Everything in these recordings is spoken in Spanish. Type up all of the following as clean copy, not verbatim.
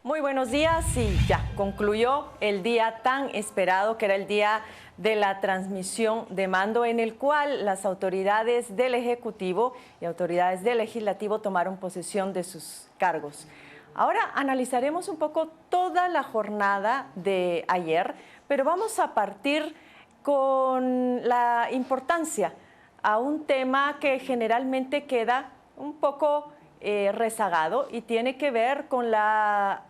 Muy buenos días y ya concluyó el día tan esperado que era el día de la transmisión de mando en el cual las autoridades del Ejecutivo y autoridades del Legislativo tomaron posesión de sus cargos. Ahora analizaremos un poco toda la jornada de ayer, pero vamos a partir con la importancia a un tema que generalmente queda un poco rezagado y tiene que ver con la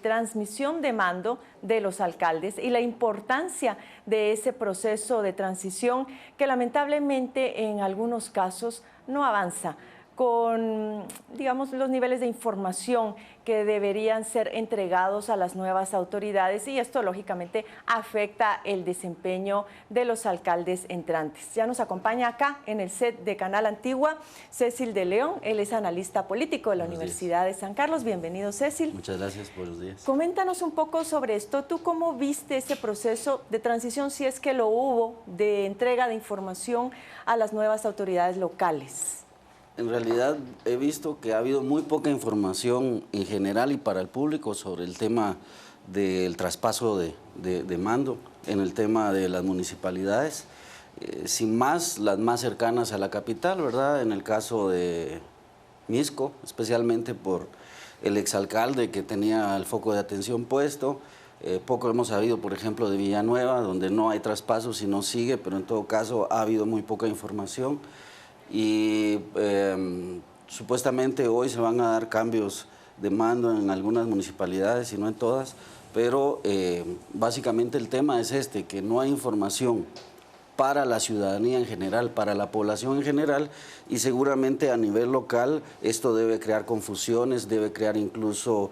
transmisión de mando de los alcaldes y la importancia de ese proceso de transición que lamentablemente en algunos casos no avanza con, digamos, los niveles de información que deberían ser entregados a las nuevas autoridades, y esto lógicamente afecta el desempeño de los alcaldes entrantes. Ya nos acompaña acá en el set de Canal Antigua Cecil de León, él es analista político de la Universidad de San Carlos. Bienvenido, Cecil. Muchas gracias, buenos días. Coméntanos un poco sobre esto. ¿Tú cómo viste ese proceso de transición, si es que lo hubo, de entrega de información a las nuevas autoridades locales? En realidad he visto que ha habido muy poca información en general y para el público sobre el tema del traspaso de mando, en el tema de las municipalidades, sin más, las más cercanas a la capital, ¿verdad? En el caso de Mixco, especialmente por el exalcalde que tenía el foco de atención puesto. Poco hemos sabido, por ejemplo, de Villanueva, donde no hay traspaso, sino sigue, pero en todo caso ha habido muy poca información. Y supuestamente hoy se van a dar cambios de mando en algunas municipalidades y no en todas, pero básicamente el tema es este, que no hay información para la ciudadanía en general, para la población en general, y seguramente a nivel local esto debe crear confusiones, debe crear incluso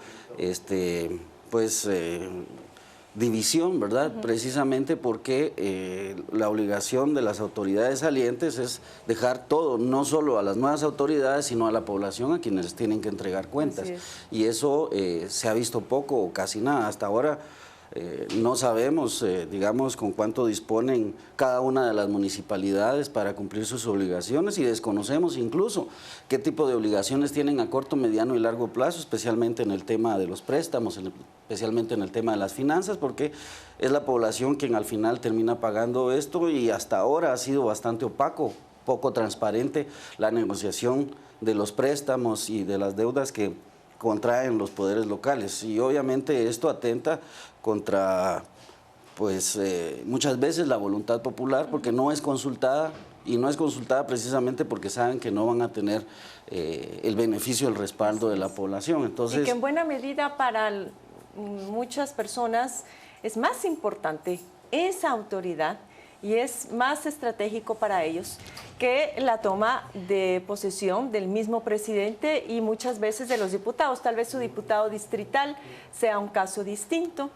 división, ¿verdad? Precisamente porque la obligación de las autoridades salientes es dejar todo, no solo a las nuevas autoridades, sino a la población, a quienes tienen que entregar cuentas. Y eso se ha visto poco o casi nada. Hasta ahora no sabemos, digamos, con cuánto disponen cada una de las municipalidades para cumplir sus obligaciones, y desconocemos incluso qué tipo de obligaciones tienen a corto, mediano y largo plazo, especialmente en el tema de los préstamos, especialmente en el tema de las finanzas, porque es la población quien al final termina pagando esto, y hasta ahora ha sido bastante opaco, poco transparente la negociación de los préstamos y de las deudas que contraen los poderes locales, y obviamente esto atenta contra, pues, muchas veces la voluntad popular, porque no es consultada, y no es consultada precisamente porque saben que no van a tener el beneficio, el respaldo de la población. Entonces, y que en buena medida para muchas personas es más importante esa autoridad y es más estratégico para ellos que la toma de posesión del mismo presidente y muchas veces de los diputados. Tal vez su diputado distrital sea un caso distinto,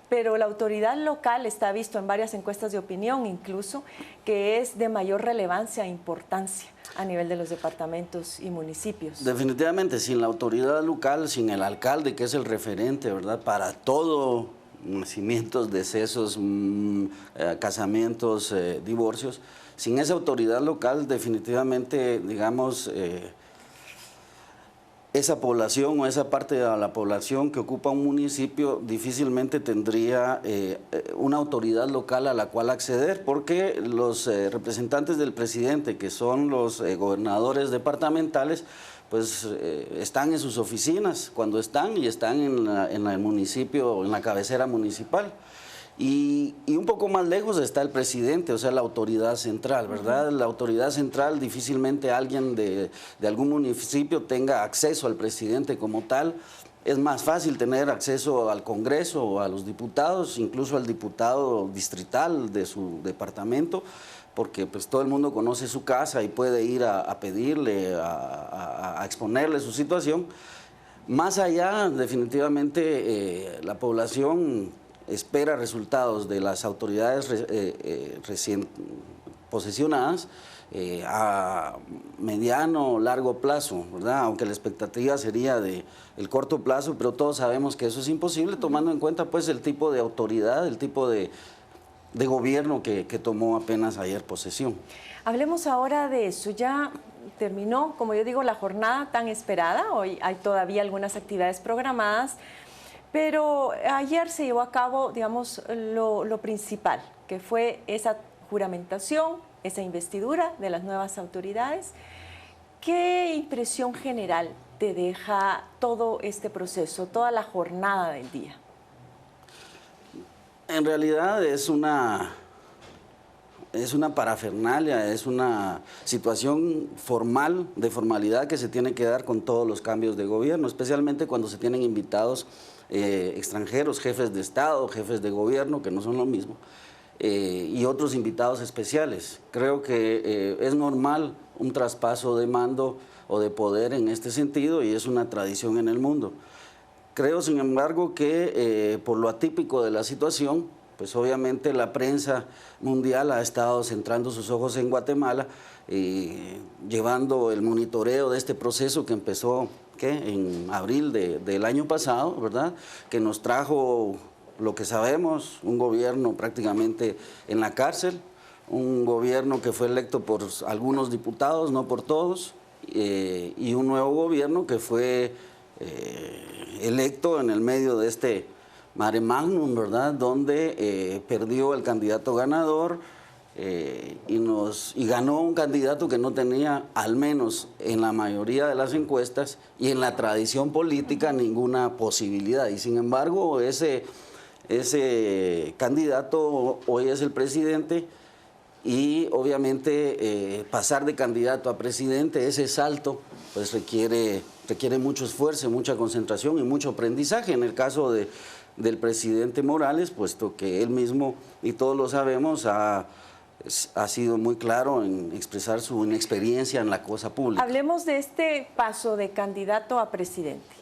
pero la autoridad local está visto en varias encuestas de opinión incluso que es de mayor relevancia e importancia a nivel de los departamentos y municipios. Definitivamente, sin la autoridad local, sin el alcalde, que es el referente, ¿verdad?, para todo, nacimientos, decesos, casamientos, divorcios, sin esa autoridad local definitivamente, digamos, esa población o esa parte de la población que ocupa un municipio difícilmente tendría una autoridad local a la cual acceder, porque los representantes del presidente, que son los gobernadores departamentales, pues están en sus oficinas cuando están, y están en el municipio, en la cabecera municipal. Y un poco más lejos está el presidente, o sea, la autoridad central, ¿verdad? La autoridad central, difícilmente alguien de algún municipio tenga acceso al presidente como tal. Es más fácil tener acceso al Congreso o a los diputados, incluso al diputado distrital de su departamento, porque pues todo el mundo conoce su casa y puede ir a pedirle, a exponerle su situación. Más allá, definitivamente, la población espera resultados de las autoridades recién posesionadas a mediano o largo plazo, ¿verdad? Aunque la expectativa sería de el corto plazo, pero todos sabemos que eso es imposible, tomando en cuenta pues el tipo de autoridad, el tipo de gobierno que tomó apenas ayer posesión. Hablemos ahora de eso. Ya terminó, como yo digo, la jornada tan esperada. Hoy hay todavía algunas actividades programadas, Pero ayer se llevó a cabo, digamos, lo principal, que fue esa juramentación, esa investidura de las nuevas autoridades. ¿Qué impresión general te deja todo este proceso, toda la jornada del día? En realidad es una parafernalia, es una situación formal, de formalidad que se tiene que dar con todos los cambios de gobierno, especialmente cuando se tienen invitados extranjeros, jefes de Estado, jefes de gobierno, que no son lo mismo, y otros invitados especiales. Creo que es normal un traspaso de mando o de poder en este sentido y es una tradición en el mundo. Creo, sin embargo, que por lo atípico de la situación, pues obviamente la prensa mundial ha estado centrando sus ojos en Guatemala, llevando el monitoreo de este proceso que empezó en abril del año pasado, ¿verdad? Que nos trajo lo que sabemos, un gobierno prácticamente en la cárcel, un gobierno que fue electo por algunos diputados, no por todos, y un nuevo gobierno que fue electo en el medio de este mare magnum, ¿verdad? Donde perdió el candidato ganador y ganó un candidato que no tenía, al menos en la mayoría de las encuestas y en la tradición política, ninguna posibilidad. Y sin embargo, ese candidato hoy es el presidente y obviamente pasar de candidato a presidente, ese salto, pues requiere mucho esfuerzo, mucha concentración y mucho aprendizaje. En el caso del presidente Morales, puesto que él mismo, y todos lo sabemos, ha sido muy claro en expresar su inexperiencia en la cosa pública. Hablemos de este paso de candidato a presidente.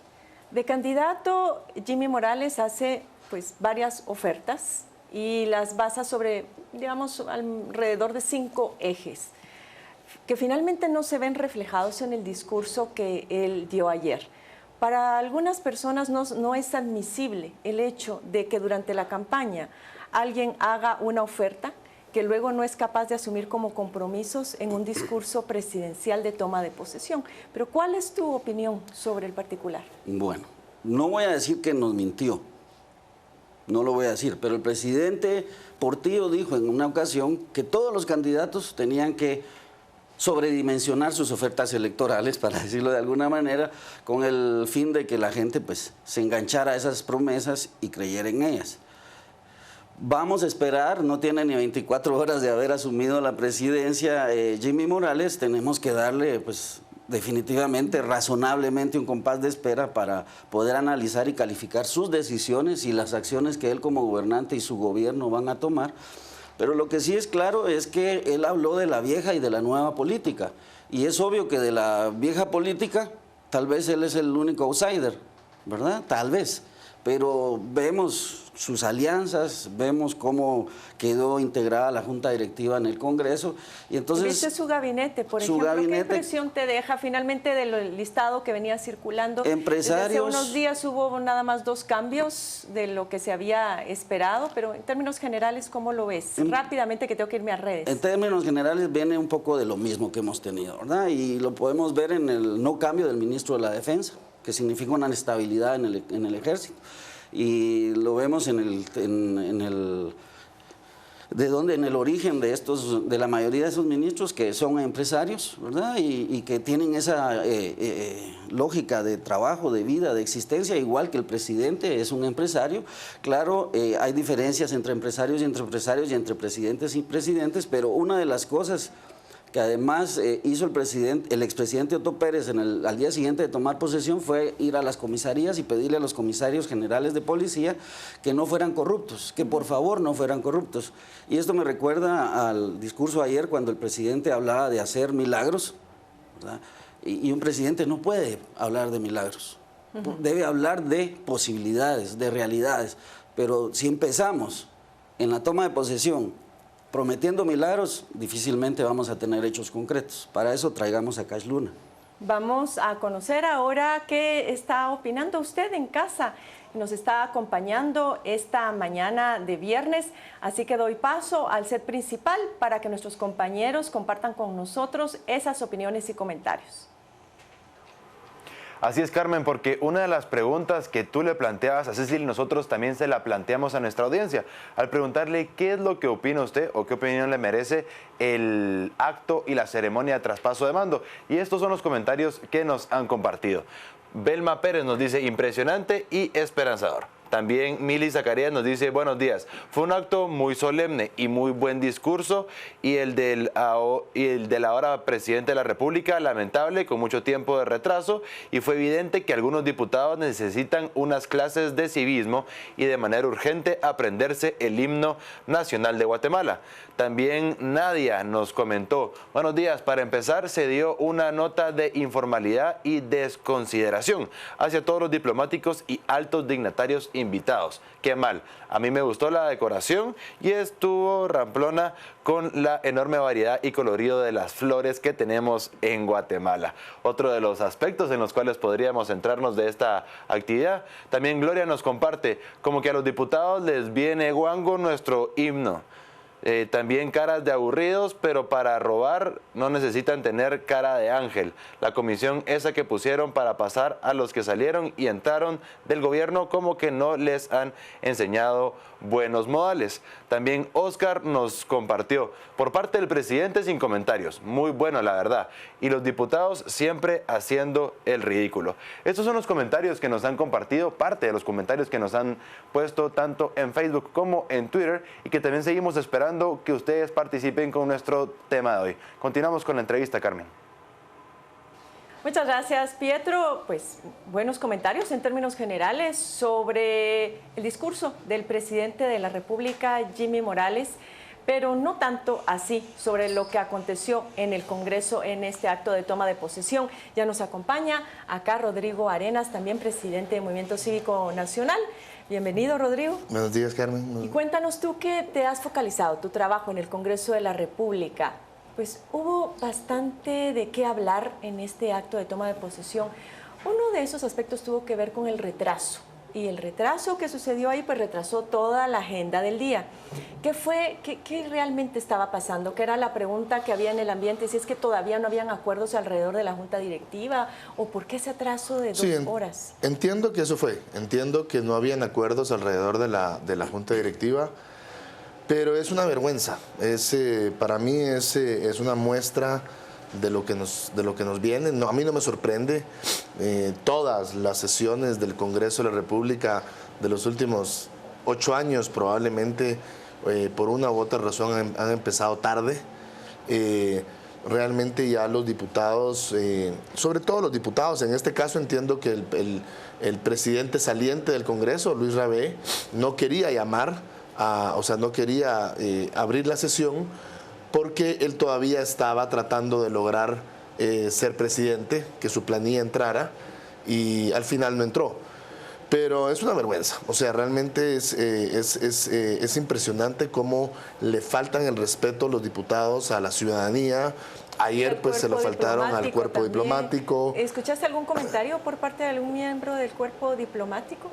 De candidato, Jimmy Morales hace pues varias ofertas y las basa sobre, digamos, alrededor de 5 ejes que finalmente no se ven reflejados en el discurso que él dio ayer. Para algunas personas no es admisible el hecho de que durante la campaña alguien haga una oferta que luego no es capaz de asumir como compromisos en un discurso presidencial de toma de posesión. Pero ¿cuál es tu opinión sobre el particular? Bueno, no voy a decir que nos mintió, no lo voy a decir, pero el presidente Portillo dijo en una ocasión que todos los candidatos tenían que sobredimensionar sus ofertas electorales, para decirlo de alguna manera, con el fin de que la gente pues se enganchara a esas promesas y creyera en ellas. Vamos a esperar, no tiene ni 24 horas de haber asumido la presidencia Jimmy Morales, tenemos que darle pues definitivamente, razonablemente un compás de espera para poder analizar y calificar sus decisiones y las acciones que él como gobernante y su gobierno van a tomar. Pero lo que sí es claro es que él habló de la vieja y de la nueva política. Y es obvio que de la vieja política, tal vez él es el único outsider, ¿verdad? Tal vez. Pero vemos sus alianzas, vemos cómo quedó integrada la Junta Directiva en el Congreso. Y entonces, ¿viste su gabinete, por ejemplo? ¿Qué impresión te deja finalmente del listado que venía circulando? Empresarios. Desde hace unos días hubo nada más 2 cambios de lo que se había esperado, pero en términos generales, ¿cómo lo ves? Rápidamente, que tengo que irme a redes. En términos generales viene un poco de lo mismo que hemos tenido, ¿verdad? Y lo podemos ver en el no cambio del ministro de la Defensa, que significa una inestabilidad en el ejército. Y lo vemos en el origen de la mayoría de esos ministros, que son empresarios, ¿verdad? Y que tienen esa lógica de trabajo, de vida, de existencia, igual que el presidente es un empresario. Claro, hay diferencias entre empresarios y entre presidentes y presidentes, pero una de las cosas que además hizo el expresidente Otto Pérez al día siguiente de tomar posesión fue ir a las comisarías y pedirle a los comisarios generales de policía que no fueran corruptos, que por favor no fueran corruptos. Y esto me recuerda al discurso ayer cuando el presidente hablaba de hacer milagros, ¿verdad? Y un presidente no puede hablar de milagros, debe hablar de posibilidades, de realidades. Pero si empezamos en la toma de posesión prometiendo milagros, difícilmente vamos a tener hechos concretos. Para eso traigamos a Cash Luna. Vamos a conocer ahora qué está opinando usted en casa. Nos está acompañando esta mañana de viernes, así que doy paso al set principal para que nuestros compañeros compartan con nosotros esas opiniones y comentarios. Así es, Carmen, porque una de las preguntas que tú le planteabas a Cecil, nosotros también se la planteamos a nuestra audiencia, al preguntarle qué es lo que opina usted o qué opinión le merece el acto y la ceremonia de traspaso de mando. Y estos son los comentarios que nos han compartido. Belma Pérez nos dice, impresionante y esperanzador. También Mili Zacarías nos dice, buenos días, fue un acto muy solemne y muy buen discurso, y el del ahora presidente de la República, lamentable, con mucho tiempo de retraso, y fue evidente que algunos diputados necesitan unas clases de civismo y de manera urgente aprenderse el himno nacional de Guatemala. También Nadia nos comentó, buenos días, para empezar se dio una nota de informalidad y desconsideración hacia todos los diplomáticos y altos dignatarios invitados. Qué mal, a mí me gustó la decoración y estuvo ramplona con la enorme variedad y colorido de las flores que tenemos en Guatemala. Otro de los aspectos en los cuales podríamos centrarnos de esta actividad, también Gloria nos comparte, como que a los diputados les viene guango nuestro himno. También caras de aburridos, pero para robar no necesitan tener cara de ángel. La comisión esa que pusieron para pasar a los que salieron y entraron del gobierno, como que no les han enseñado buenos modales. También Oscar nos compartió, por parte del presidente sin comentarios, muy bueno la verdad, y los diputados siempre haciendo el ridículo. Estos son los comentarios que nos han compartido, parte de los comentarios que nos han puesto tanto en Facebook como en Twitter, y que también seguimos esperando que ustedes participen con nuestro tema de hoy. Continuamos con la entrevista, Carmen. Muchas gracias, Pietro. Pues buenos comentarios en términos generales sobre el discurso del presidente de la República, Jimmy Morales, pero no tanto así sobre lo que aconteció en el Congreso en este acto de toma de posesión. Ya nos acompaña acá Rodrigo Arenas, también presidente del Movimiento Cívico Nacional. Bienvenido, Rodrigo. Buenos días, Carmen. Y cuéntanos tú, que te has focalizado tu trabajo en el Congreso de la República. Pues hubo bastante de qué hablar en este acto de toma de posesión. Uno de esos aspectos tuvo que ver con el retraso. Y el retraso que sucedió ahí, pues retrasó toda la agenda del día. ¿Qué realmente estaba pasando? ¿Qué era la pregunta que había en el ambiente? Si es que todavía no habían acuerdos alrededor de la Junta Directiva, o por qué ese atraso de 2 horas. Entiendo que eso fue. Entiendo que no habían acuerdos alrededor de la Junta Directiva, pero es una vergüenza. Para mí es una muestra de lo que nos viene. No, a mí no me sorprende. Todas las sesiones del Congreso de la República de los últimos 8 años probablemente por una u otra razón han empezado tarde. Realmente ya los diputados, sobre todo los diputados, en este caso entiendo que el presidente saliente del Congreso, Luis Rabé, no quería no quería abrir la sesión, porque él todavía estaba tratando de lograr ser presidente, que su planilla entrara, y al final no entró. Pero es una vergüenza, o sea, realmente es impresionante cómo le faltan el respeto los diputados a la ciudadanía. Ayer pues se lo faltaron al cuerpo diplomático. ¿Escuchaste algún comentario por parte de algún miembro del cuerpo diplomático?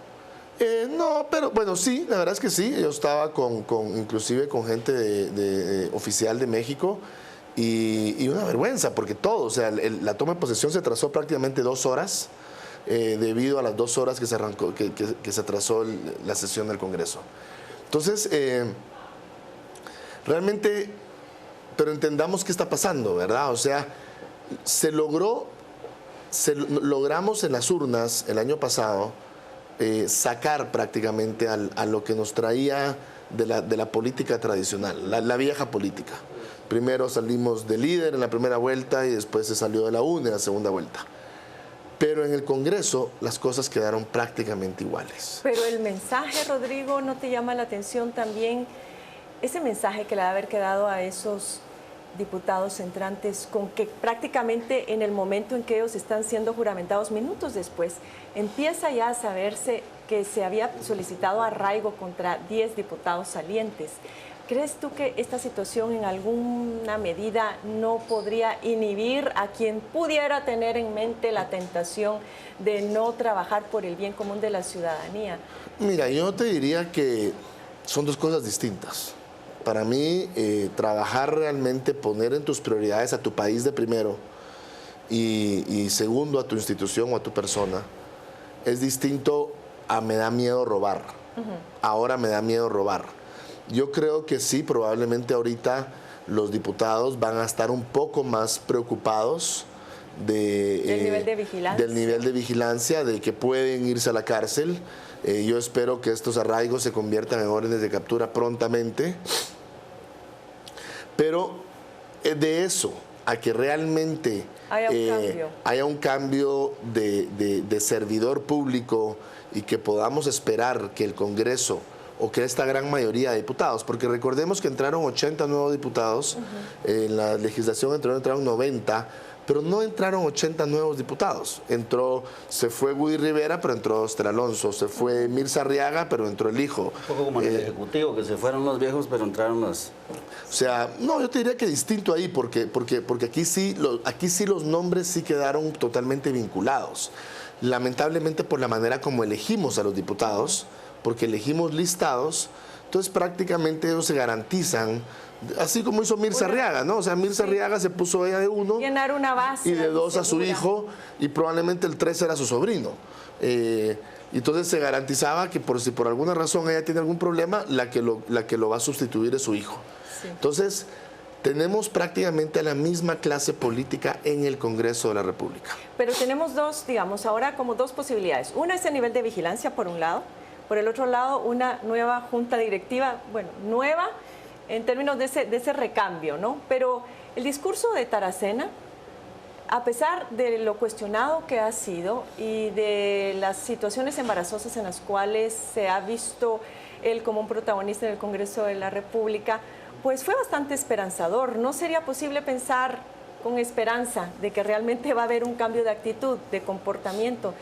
No, pero bueno, sí, la verdad es que sí. Yo estaba inclusive con gente de oficial de México, y una vergüenza, porque todo, o sea, la toma de posesión se atrasó prácticamente 2 horas debido a las 2 horas que se atrasó la sesión del Congreso. Entonces, realmente, pero entendamos qué está pasando, ¿verdad? O sea, logramos en las urnas el año pasado sacar prácticamente a lo que nos traía de la política tradicional, la vieja política. Primero salimos de líder en la primera vuelta y después se salió de la UNE en la segunda vuelta. Pero en el Congreso las cosas quedaron prácticamente iguales. Pero el mensaje, Rodrigo, ¿no te llama la atención también ese mensaje que le ha de haber quedado a esos diputados entrantes, con que prácticamente en el momento en que ellos están siendo juramentados, minutos después, empieza ya a saberse que se había solicitado arraigo contra 10 diputados salientes? ¿Crees tú que esta situación en alguna medida no podría inhibir a quien pudiera tener en mente la tentación de no trabajar por el bien común de la ciudadanía? Mira, yo te diría que son 2 cosas distintas. Para mí, trabajar realmente, poner en tus prioridades a tu país de primero, y segundo a tu institución o a tu persona, es distinto a me da miedo robar. Ahora me da miedo robar. Yo creo que sí, probablemente ahorita los diputados van a estar un poco más preocupados del nivel de vigilancia. Del nivel de vigilancia, de que pueden irse a la cárcel. Yo espero que estos arraigos se conviertan en órdenes de captura prontamente. Pero de eso a que realmente haya un cambio de servidor público y que podamos esperar que el Congreso o que esta gran mayoría de diputados, porque recordemos que entraron 80 nuevos diputados, en la legislación entraron 90, pero no entraron 80 nuevos diputados. Se fue Woody Rivera, pero entró Oscar Alonso, se fue Mirza Arriaga, pero entró el hijo. Un poco como en el Ejecutivo, que se fueron los viejos, pero entraron los... O sea, no, yo te diría que distinto ahí, porque aquí sí los nombres sí quedaron totalmente vinculados. Lamentablemente por la manera como elegimos a los diputados, porque elegimos listados, entonces prácticamente ellos se garantizan, así como hizo Mirza Arriaga, ¿no? O sea, Mirza Arriaga se puso ella de uno, llenar una base y de dos a su hijo, y probablemente el 3 era su sobrino. Entonces se garantizaba que si por alguna razón ella tiene algún problema, la que lo va a sustituir es su hijo. Sí. Entonces, tenemos prácticamente la misma clase política en el Congreso de la República. Pero tenemos ahora como dos posibilidades. Una es el nivel de vigilancia, por un lado. Por el otro lado, una nueva junta directiva, nueva en términos de ese recambio, ¿no? Pero el discurso de Taracena, a pesar de lo cuestionado que ha sido y de las situaciones embarazosas en las cuales se ha visto él como un protagonista en el Congreso de la República, pues fue bastante esperanzador. ¿No sería posible pensar con esperanza de que realmente va a haber un cambio de actitud, de comportamiento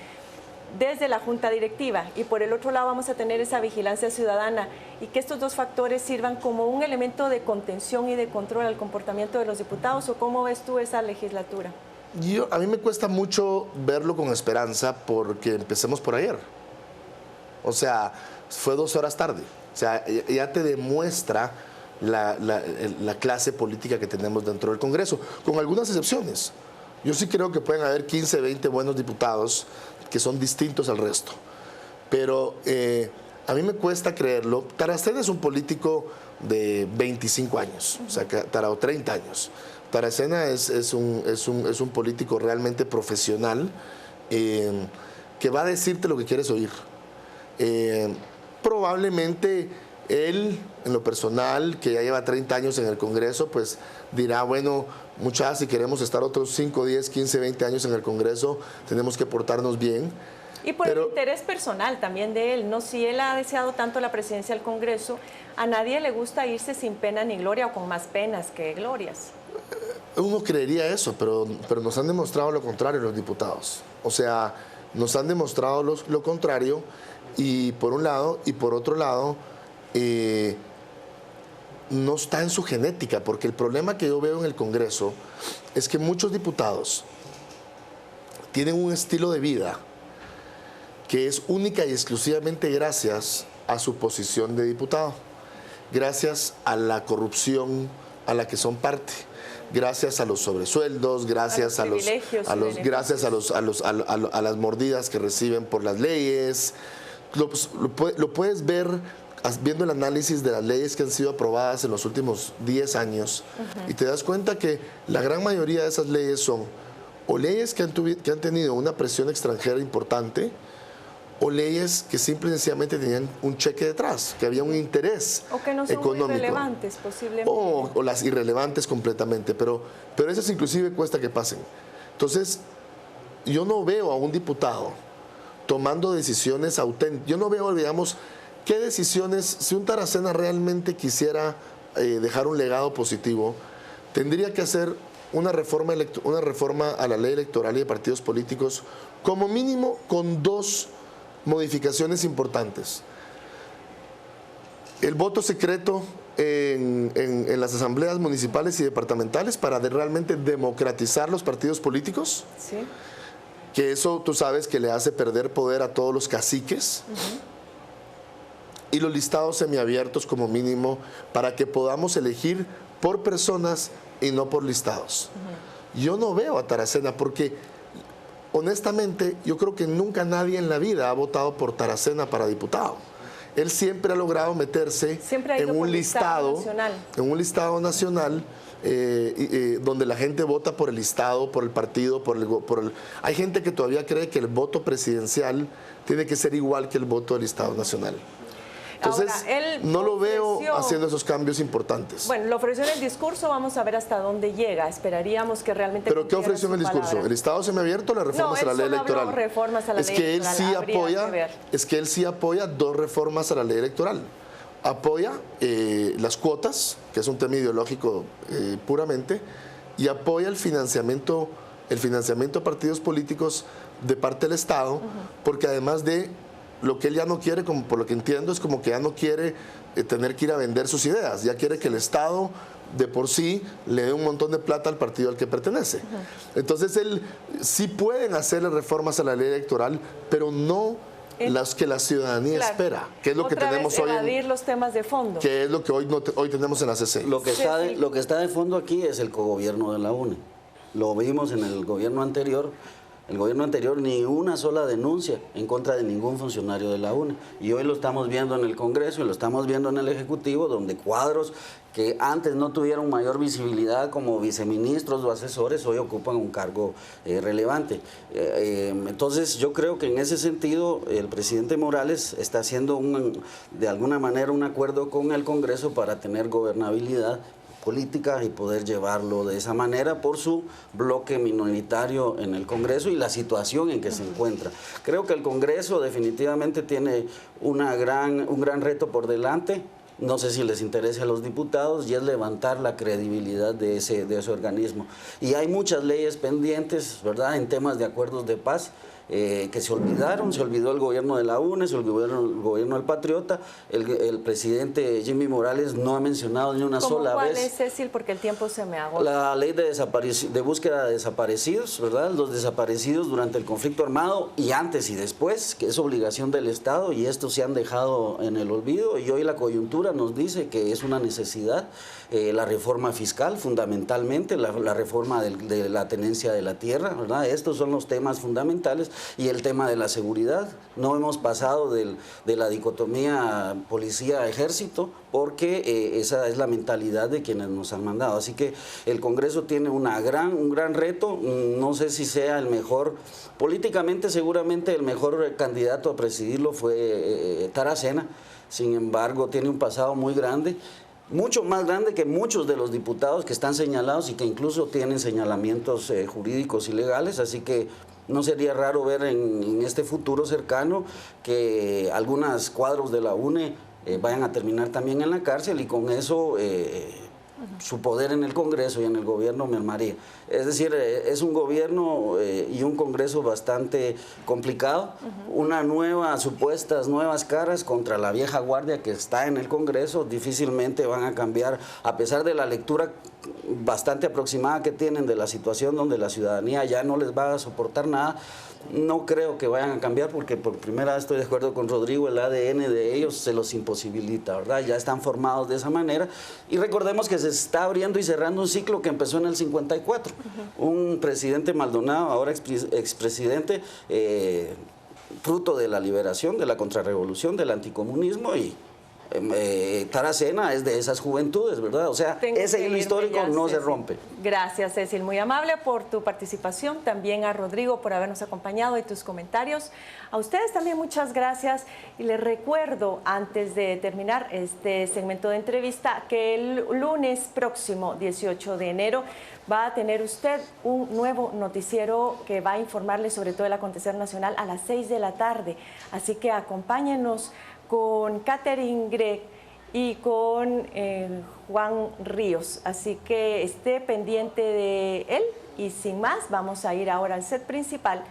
desde la Junta Directiva? Y por el otro lado vamos a tener esa vigilancia ciudadana y que estos dos factores sirvan como un elemento de contención y de control al comportamiento de los diputados. ¿O cómo ves tú esa legislatura? A mí me cuesta mucho verlo con esperanza porque empecemos por ayer. O sea, fue 2 horas tarde. O sea, ya te demuestra la clase política que tenemos dentro del Congreso, con algunas excepciones. Yo sí creo que pueden haber 15, 20 buenos diputados que son distintos al resto. Pero a mí me cuesta creerlo. Taracena es un político de 25 años, o sea, o 30 años. Taracena es un político realmente profesional que va a decirte lo que quieres oír. Probablemente él, en lo personal, que ya lleva 30 años en el Congreso, pues dirá, bueno, muchachos, si queremos estar otros 5, 10, 15, 20 años en el Congreso, tenemos que portarnos bien. Y por el interés personal también de él, ¿no? Si él ha deseado tanto la presidencia del Congreso, a nadie le gusta irse sin pena ni gloria o con más penas que glorias. Uno creería eso, pero nos han demostrado lo contrario los diputados. O sea, nos han demostrado lo contrario, y por un lado, y por otro lado, no está en su genética, porque el problema que yo veo en el Congreso es que muchos diputados tienen un estilo de vida que es única y exclusivamente gracias a su posición de diputado, gracias a la corrupción a la que son parte, gracias a los sobresueldos, gracias a las mordidas que reciben por las leyes. Lo puedes ver viendo el análisis de las leyes que han sido aprobadas en los últimos 10 años, y te das cuenta que la gran mayoría de esas leyes son o leyes que han tenido una presión extranjera importante, o leyes que simple y sencillamente tenían un cheque detrás, que había un interés económico. O que no son muy irrelevantes, posiblemente. O las irrelevantes completamente, pero esas inclusive cuesta que pasen. Entonces, yo no veo a un diputado tomando decisiones auténticas. Yo no veo, digamos, qué decisiones, si un Taracena realmente quisiera dejar un legado positivo, tendría que hacer una reforma a la ley electoral y de partidos políticos, como mínimo con 2 modificaciones importantes. El voto secreto en las asambleas municipales y departamentales para realmente democratizar los partidos políticos. Sí. Que eso tú sabes que le hace perder poder a todos los caciques. Y los listados semiabiertos como mínimo para que podamos elegir por personas y no por listados. yo no veo a Taracena porque, honestamente, yo creo que nunca nadie en la vida ha votado por Taracena para diputado. Él siempre ha logrado meterse en un listado nacional donde la gente vota por el listado, por el partido, Hay gente que todavía cree que el voto presidencial tiene que ser igual que el voto del listado nacional. Entonces, ahora, no lo veo haciendo esos cambios importantes. Bueno, lo ofreció en el discurso, vamos a ver hasta dónde llega. Esperaríamos que realmente... ¿Pero qué ofreció en el discurso? ¿El Estado semiabierto o las reformas a la ley electoral? Reformas a la ley electoral. Es que él sí apoya 2 reformas a la ley electoral. Apoya las cuotas, que es un tema ideológico puramente, y apoya el financiamiento a partidos políticos de parte del Estado, porque además de lo que él ya no quiere, como por lo que entiendo, es como que ya no quiere tener que ir a vender sus ideas, ya quiere que el Estado de por sí le dé un montón de plata al partido al que pertenece. Entonces él sí pueden hacerle reformas a la ley electoral, pero no las que la ciudadanía espera, que es lo que tenemos hoy. Evadir los temas de fondo. Que es lo que hoy tenemos en la CC. Lo que está de fondo aquí es el cogobierno de la UNE. Lo vimos en el gobierno anterior. El gobierno anterior ni una sola denuncia en contra de ningún funcionario de la UNE. Y hoy lo estamos viendo en el Congreso y lo estamos viendo en el Ejecutivo, donde cuadros que antes no tuvieron mayor visibilidad como viceministros o asesores, hoy ocupan un cargo relevante. Entonces yo creo que en ese sentido el presidente Morales está haciendo de alguna manera un acuerdo con el Congreso para tener gobernabilidad política y poder llevarlo de esa manera por su bloque minoritario en el Congreso y la situación en que se encuentra. Creo que el Congreso definitivamente tiene un gran reto por delante. No sé si les interesa a los diputados, y es levantar la credibilidad de ese organismo. Y hay muchas leyes pendientes, ¿verdad?, en temas de acuerdos de paz, que se olvidaron. Se olvidó el gobierno de la UNE, se olvidó el gobierno del Patriota. El presidente Jimmy Morales no ha mencionado ni una sola vez. ¿Cuál es, Cecil? Porque el tiempo se me agota. La ley de búsqueda de desaparecidos, ¿verdad? Los desaparecidos durante el conflicto armado y antes y después, que es obligación del Estado, y estos se han dejado en el olvido, y hoy la coyuntura nos dice que es una necesidad. La reforma fiscal, fundamentalmente, la reforma de la tenencia de la tierra, ¿verdad? Estos son los temas fundamentales, y el tema de la seguridad. No hemos pasado de la dicotomía policía-ejército, porque esa es la mentalidad de quienes nos han mandado. Así que el Congreso tiene un gran reto. No sé si sea el mejor, políticamente seguramente el mejor candidato a presidirlo fue Taracena. Sin embargo, tiene un pasado muy grande, mucho más grande que muchos de los diputados que están señalados y que incluso tienen señalamientos jurídicos y legales. Así que no sería raro ver en este futuro cercano que algunos cuadros de la UNE vayan a terminar también en la cárcel, y con eso su poder en el Congreso y en el gobierno mermaría. Es decir, es un gobierno y un Congreso bastante complicado. Supuestas nuevas caras contra la vieja guardia que está en el Congreso difícilmente van a cambiar, a pesar de la lectura bastante aproximada que tienen de la situación donde la ciudadanía ya no les va a soportar nada. No creo que vayan a cambiar, porque por primera vez estoy de acuerdo con Rodrigo, el ADN de ellos se los imposibilita, ¿verdad? Ya están formados de esa manera, y recordemos que se está abriendo y cerrando un ciclo que empezó en el 54. Un presidente Maldonado, ahora expresidente, fruto de la liberación, de la contrarrevolución, del anticomunismo, y Taracena es de esas juventudes, ¿verdad? O sea, ese hilo histórico no se rompe. Gracias, Cecil, muy amable por tu participación, también a Rodrigo por habernos acompañado y tus comentarios. A ustedes también muchas gracias, y les recuerdo, antes de terminar este segmento de entrevista, que el lunes próximo, 18 de enero, va a tener usted un nuevo noticiero que va a informarle sobre todo el acontecer nacional a las 6 de la tarde. Así que acompáñenos con Catherine Gregg y con Juan Ríos. Así que esté pendiente de él, y sin más, vamos a ir ahora al set principal,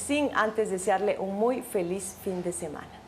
sin antes desearle un muy feliz fin de semana.